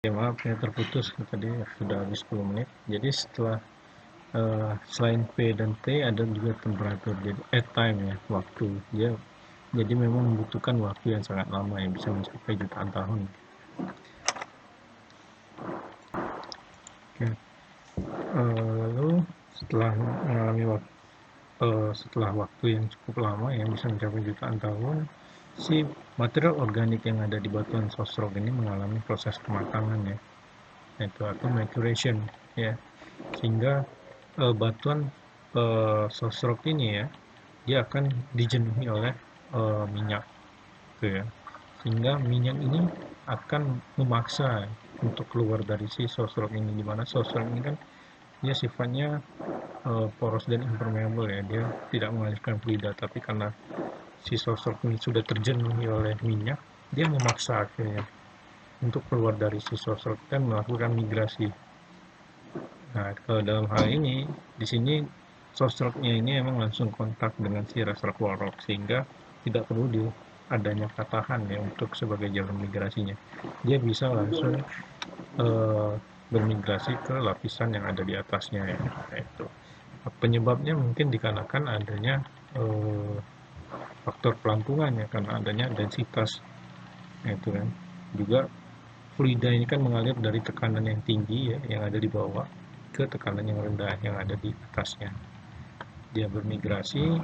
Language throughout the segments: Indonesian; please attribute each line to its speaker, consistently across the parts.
Speaker 1: Ya, maaf ya terputus tadi sudah habis 10 menit. Jadi setelah selain P dan T ada juga temperatur. Jadi time ya, waktu. Dia jadi memang membutuhkan waktu yang sangat lama yang bisa mencapai jutaan tahun. Oke. Lalu setelah mengalami setelah waktu yang cukup lama yang bisa mencapai jutaan tahun, si material organik yang ada di batuan sosrok ini mengalami proses kematangan ya, yaitu atau maturation ya, sehingga batuan sosrok ini ya, dia akan dijenuhi oleh minyak gitu ya, sehingga minyak ini akan memaksa untuk keluar dari si sosrok ini, dimana sosrok ini kan dia sifatnya poros dan impermeable ya, dia tidak mengalirkan fluida, tapi karena si sosok ini sudah terjenuhi oleh minyak, dia memaksa akhirnya untuk keluar dari si sosok dan melakukan migrasi. Nah, kalau dalam hal ini, di sini sosoknya ini emang langsung kontak dengan si reservoir rock, sehingga tidak perlu adanya patahan ya untuk sebagai jalur migrasinya. Dia bisa langsung eh, bermigrasi ke lapisan yang ada di atasnya ya. Nah, itu. Penyebabnya mungkin dikarenakan adanya eh, faktor pelampungan ya, karena adanya densitas. Nah, itu kan. Juga fluida ini kan mengalir dari tekanan yang tinggi ya, yang ada di bawah, ke tekanan yang rendah yang ada di atasnya. Dia bermigrasi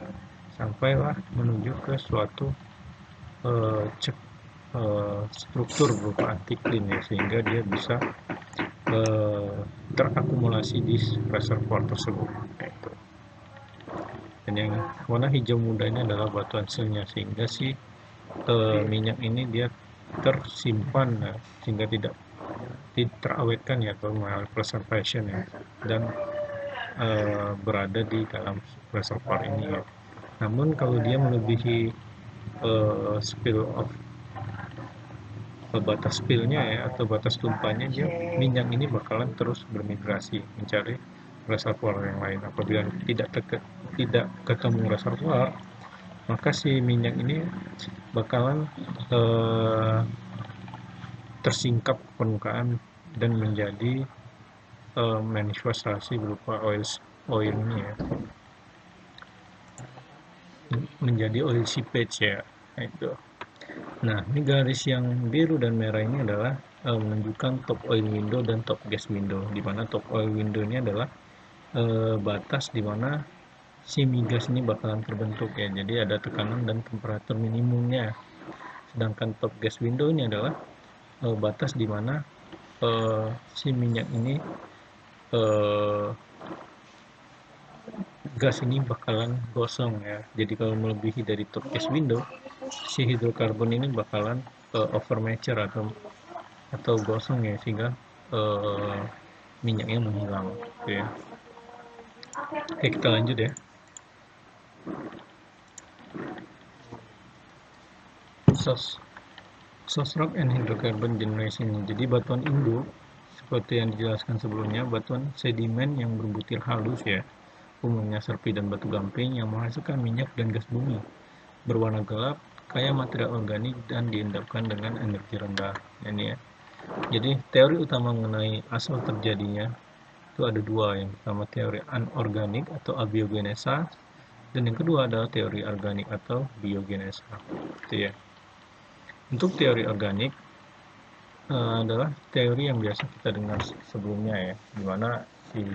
Speaker 1: sampailah menuju ke suatu eh, struktur berupa antiklin ya, sehingga dia bisa eh, terakumulasi di reservoir tersebut. Nah, itu. Dan yang warna hijau muda ini adalah batuan silnya, sehingga si minyak ini dia tersimpan ya, sehingga tidak terawetkan ya, atau preservation ya, dan berada di dalam reservoir ini ya. Namun kalau dia melebihi spill of batas spillnya ya, atau batas tumpahnya, dia minyak ini bakalan terus bermigrasi mencari reservoir yang lain. Apabila tidak ketemu reservoir, maka si minyak ini bakalan eh, tersingkap ke permukaan dan menjadi manifestasi berupa oil ini ya, menjadi oil seepage ya. Nah, itu. Nah, ini garis yang biru dan merah ini adalah menunjukkan top oil window dan top gas window, di mana top oil window ini adalah batas di mana si migas ini bakalan terbentuk ya. Jadi ada tekanan dan temperatur minimumnya. Sedangkan top gas window ini adalah batas di mana si minyak ini eh, gas ini bakalan gosong ya. Jadi kalau melebihi dari top gas window, si hidrokarbon ini bakalan overmature atau gosong ya, sehingga uh, minyaknya menghilang gitu ya. Oke, kita lanjut ya. Source rock and hydrocarbon generation. Jadi batuan induk seperti yang dijelaskan sebelumnya, batuan sedimen yang berbutir halus ya, umumnya serpi dan batu gamping yang menghasilkan minyak dan gas bumi, berwarna gelap, kaya material organik dan diendapkan dengan energi rendah. Ini ya. Jadi teori utama mengenai asal terjadinya itu ada dua. Yang pertama teori anorganik atau abiogenesa, dan yang kedua adalah teori organik atau biogenesa. Itu ya. Untuk teori organik adalah teori yang biasa kita dengar sebelumnya ya, di mana si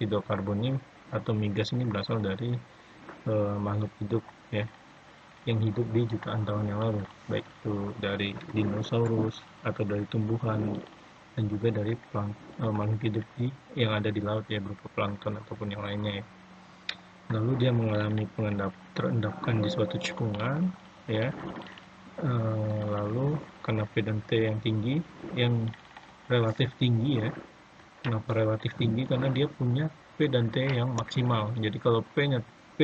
Speaker 1: hidrokarbon ini atau migas ini berasal dari makhluk hidup ya, yang hidup di jutaan tahun yang lalu, baik itu dari dinosaurus atau dari tumbuhan, dan juga dari makhluk hidup yang ada di laut ya, berupa plankton ataupun yang lainnya ya. Lalu dia mengalami terendapkan di suatu cekungan ya. Lalu karena P dan T yang tinggi, yang relatif tinggi ya. Kenapa relatif tinggi? Karena dia punya P dan T yang maksimal. Jadi kalau P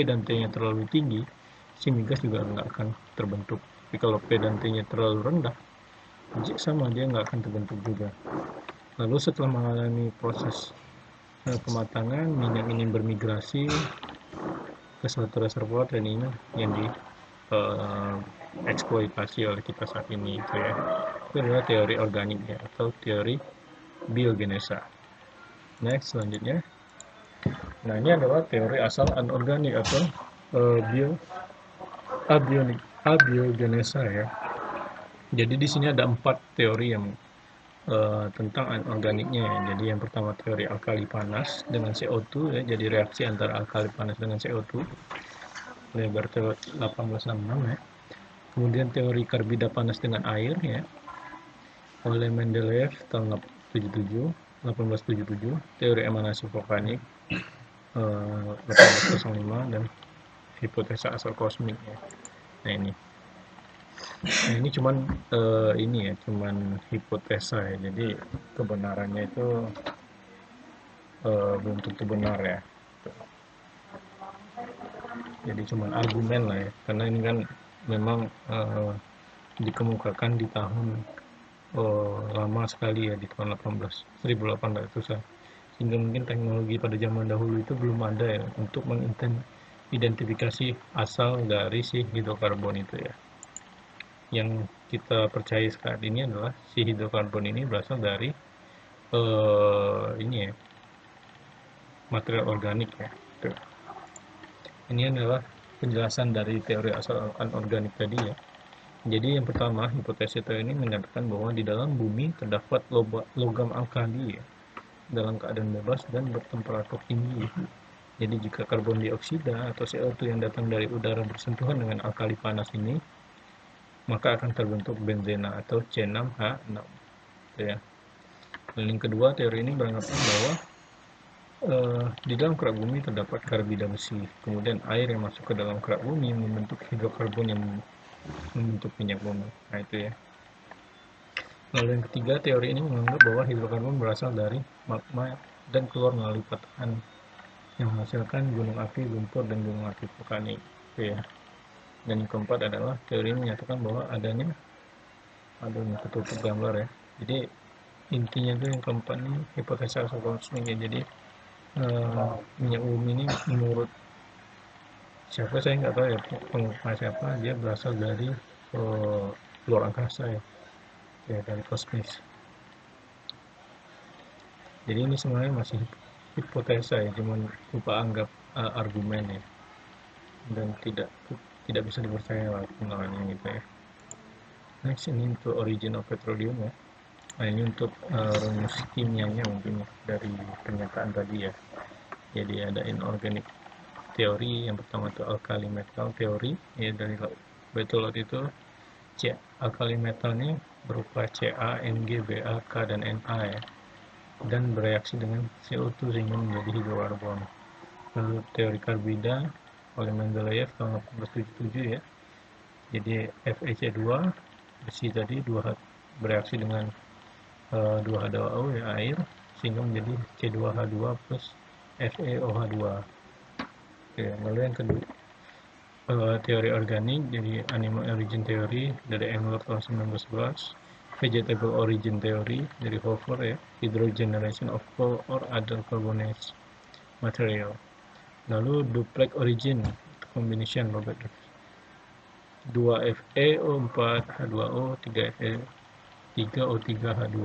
Speaker 1: dan T-nya terlalu tinggi, si migas juga nggak akan terbentuk. Tapi kalau P dan T-nya terlalu rendah, sama dia nggak akan terbentuk juga. Lalu setelah mengalami proses pematangan, minyak ini bermigrasi ke suatu reservoir, dan ini yang dieksploitasi oleh kita saat ini itu ya. Itu adalah teori organik ya, atau teori biogenesa. Next, selanjutnya. Nah, ini adalah teori asal anorganik atau abiogenesa ya. Jadi di sini ada 4 teori yang tentang anorganiknya ya. Jadi yang pertama teori alkali panas dengan CO2 ya, jadi reaksi antara alkali panas dengan CO2, oleh Berthelot 1866 ya. Kemudian teori karbida panas dengan air ya, oleh Mendeleev tahun 1877, teori emanasi vulkanik 1805, dan hipotesa asal kosmik ya. Nah ini cuman ini ya, cuman hipotesa ya. Jadi kebenarannya itu belum tentu benar ya. Jadi cuman argumen lah ya. Karena ini kan memang dikemukakan di tahun lama sekali ya, di tahun 1800-an. Sehingga mungkin teknologi pada zaman dahulu itu belum ada ya untuk mengidentifikasi asal dari si hidrokarbon itu ya. Yang kita percaya saat ini adalah si hidrokarbon ini berasal dari ini ya, material organik ya. Ini adalah penjelasan dari teori asal anorganik tadi ya. Jadi yang pertama, hipotesis teori ini menyatakan bahwa di dalam bumi terdapat logam alkali ya, dalam keadaan bebas dan bertemperatur tinggi. Jadi jika karbon dioksida atau CO2 yang datang dari udara bersentuhan dengan alkali panas ini, maka akan terbentuk benzena atau C6H6. Ya. Dan yang kedua, teori ini beranggapan bahwa di dalam kerak bumi terdapat karbida besi. Kemudian air yang masuk ke dalam kerak bumi membentuk hidrokarbon yang membentuk minyak bumi. Nah itu ya. Lalu yang ketiga, teori ini menganggap bahwa hidrokarbon berasal dari magma dan keluar melalui patahan yang menghasilkan gunung api, lumpur, dan gunung api vulkanik. Itu ya. Dan yang keempat adalah teori ini menyatakan bahwa adanya, ini ketutup gambar ya. Jadi intinya itu yang keempat ini hipotesa asal kosmik ya. Jadi minyak bumi ini menurut siapa saya nggak tahu ya, pengusaha siapa, dia berasal dari luar angkasa ya, dari kosmis. Jadi ini sebenarnya masih hipotesa ya, cuman lupa anggap argumen ya, dan tidak bisa dipercaya lah pengalamannya gitu ya. Next, ini untuk origin of petroleum ya. Nah ini untuk rumus kimianya mungkin ya, dari pernyataan tadi ya. Jadi ada inorganic teori, yang pertama itu alkali metal teori ya, dari Berthelot itu alkali metalnya berupa Ca, Mg, Ba, K, dan Na ya, dan bereaksi dengan CO2 sehingga menjadi hidrokarbon. Lalu teori karbida oleh Mendeleev tahun 1877 ya, jadi FeC2 besi tadi bereaksi dengan 2H2O ya, air, sehingga menjadi C2H2 plus FeOH2. Oke, lalu yang kedua teori organik, jadi animal origin theory dari Engler tahun 1911, vegetable origin theory dari Hofer ya, hydrogenation of coal or other carbonate material. Lalu duplex origin combination Robert 2FeO 4H2O 3Fe 3O3H2.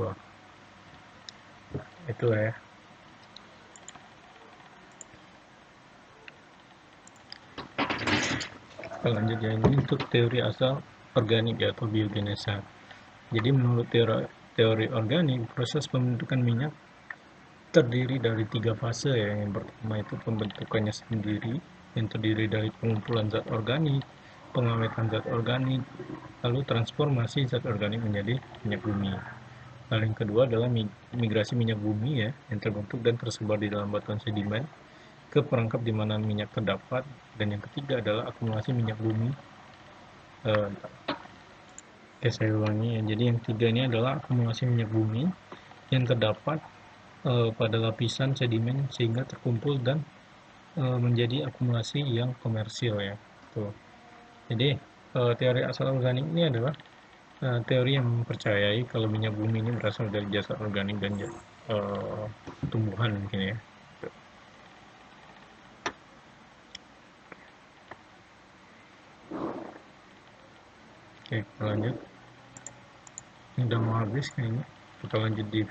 Speaker 1: Itu ya. Kita lanjut ya, ini untuk teori asal organik ya, atau biogenesa. Jadi menurut teori organik, proses pembentukan minyak terdiri dari 3 fase ya. Yang pertama itu pembentukannya sendiri, yang terdiri dari pengumpulan zat organik, pengawetan zat organik, lalu transformasi zat organik menjadi minyak bumi. Lalu yang kedua adalah migrasi minyak bumi ya, yang terbentuk dan tersebar di dalam batuan sedimen ke perangkap di mana minyak terdapat. Dan yang ketiga adalah akumulasi minyak bumi. Saya ulangi ya. Jadi yang tiga ini adalah akumulasi minyak bumi yang terdapat pada lapisan sedimen sehingga terkumpul dan menjadi akumulasi yang komersil ya. Tuh. Jadi teori asal organik ini adalah teori yang mempercayai kalau minyak bumi ini berasal dari jasad organik dan tumbuhan mungkin ya. Oke, kita lanjut. Ini udah mau habis kayaknya. Kita lanjut di